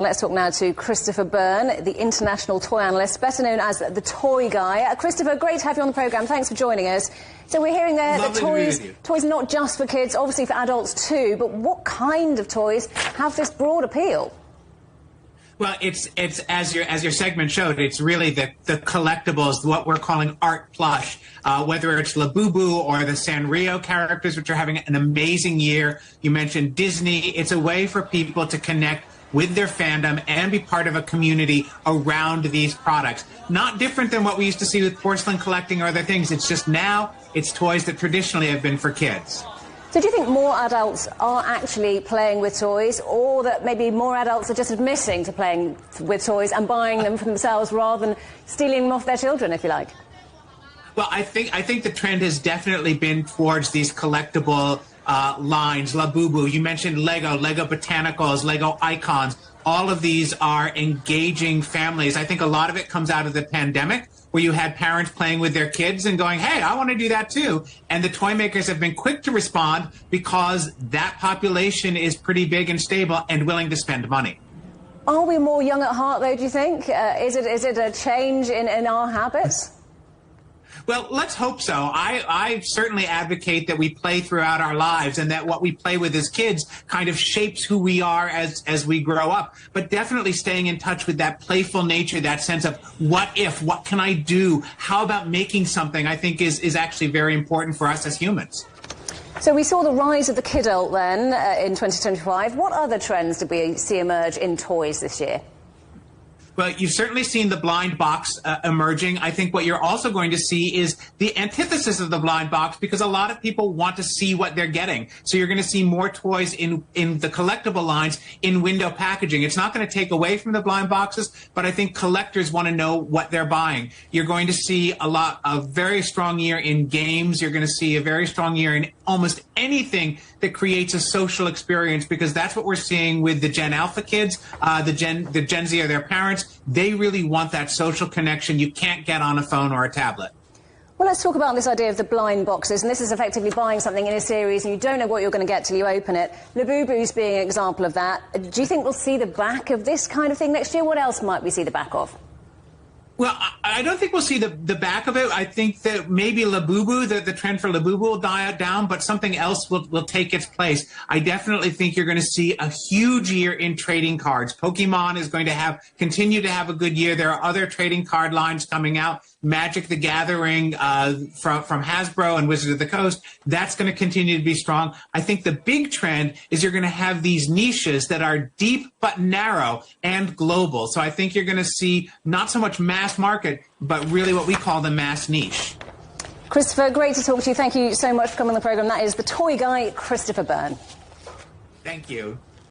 Let's talk now to Christopher Byrne, the international toy analyst, better known as the Toy Guy. Christopher, great to have you on the programme. Thanks for joining us. So we're hearing there that toys not just for kids, obviously for adults too, but what kind of toys have this broad appeal? Well, it's as your segment showed, it's really the collectibles, what we're calling art plush, whether it's Labubu or the Sanrio characters, which are having an amazing year. You mentioned Disney. It's a way for people to connect with their fandom and be part of a community around these products. Not different than what we used to see with porcelain collecting or other things. It's just now it's toys that traditionally have been for kids. So do you think more adults are actually playing with toys, or that maybe more adults are just admitting to playing with toys and buying them for themselves rather than stealing them off their children, if you like? Well, I think the trend has definitely been towards these collectible lines. Labubu, you mentioned Lego Botanicals, Lego Icons. All of these are engaging families. I think a lot of it comes out of the pandemic, where you had parents playing with their kids and going, hey, I want to do that too. And the toy makers have been quick to respond because that population is pretty big and stable and willing to spend money. Are we more young at heart, though, do you think? Is it a change in our habits? Well, let's hope so. I certainly advocate that we play throughout our lives and that what we play with as kids kind of shapes who we are as we grow up. But definitely staying in touch with that playful nature, that sense of what if, what can I do? How about making something, I think is actually very important for us as humans. So we saw the rise of the kidult then in 2025. What other trends did we see emerge in toys this year? Well, you've certainly seen the blind box emerging. I think what you're also going to see is the antithesis of the blind box, because a lot of people want to see what they're getting. So you're going to see more toys in the collectible lines in window packaging. It's not going to take away from the blind boxes, but I think collectors want to know what they're buying. You're going to see a very strong year in games. You're going to see a very strong year in almost anything that creates a social experience, because that's what we're seeing with the Gen Alpha kids, the Gen Z or their parents. They really want that social connection you can't get on a phone or a tablet. Well, let's talk about this idea of the blind boxes, and this is effectively buying something in a series and you don't know what you're going to get till you open it. Labubu's being an example of that. Do you think we'll see the back of this kind of thing next year? What else might we see the back of? Well, I don't think we'll see the back of it. I think that maybe Labubu, the trend for Labubu will die down, but something else will take its place. I definitely think you're going to see a huge year in trading cards. Pokemon is going to continue to have a good year. There are other trading card lines coming out. Magic the Gathering from Hasbro and Wizard of the Coast, that's going to continue to be strong. I think the big trend is you're going to have these niches that are deep but narrow and global. So I think you're going to see not so much mass market, but really what we call the mass niche. Christopher, great to talk to you. Thank you so much for coming on the programme. That is the Toy Guy, Christopher Byrne. Thank you.